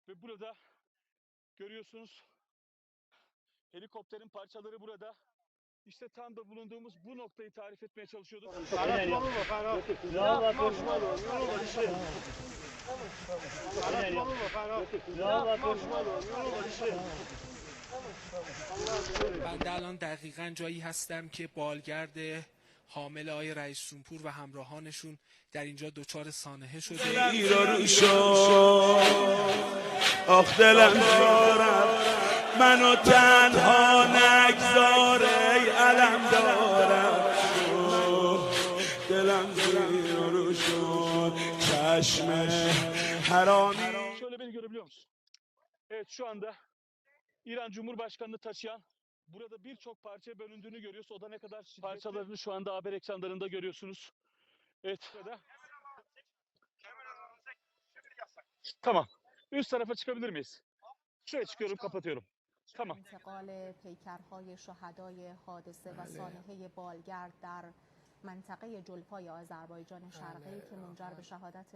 Ve burada görüyorsunuz helikopterin parçaları burada. İşte tam da bulunduğumuz bu noktayı tarif etmeye çalışıyorduk. بنده الان دقیقاً جایی هستم که بالگرد حامل آقای رئیس جمهور و همراهانشون در اینجا دچار سانحه شده. آخ دلم دارم منو تنها نگذار ای علم دارم دلم زیر رو شد چشم حرامی. Şöyle beni görebiliyor musun? Evet, şu anda İran Cumhurbaşkanı'nı taşıyan burada birçok parçaya bölündüğünü görüyoruz. O da ne kadar parçalarını şu anda haber ekranlarında görüyorsunuz. Evet. Tamam. Üst tarafa çıkabilir miyiz? Şuraya çıkıyorum, kapatıyorum. Tamam. انتقال پیکرهای شهدای حادثه و سانحه بالگرد در منطقه جلفای آذربایجان شرقی که منجر به شهادت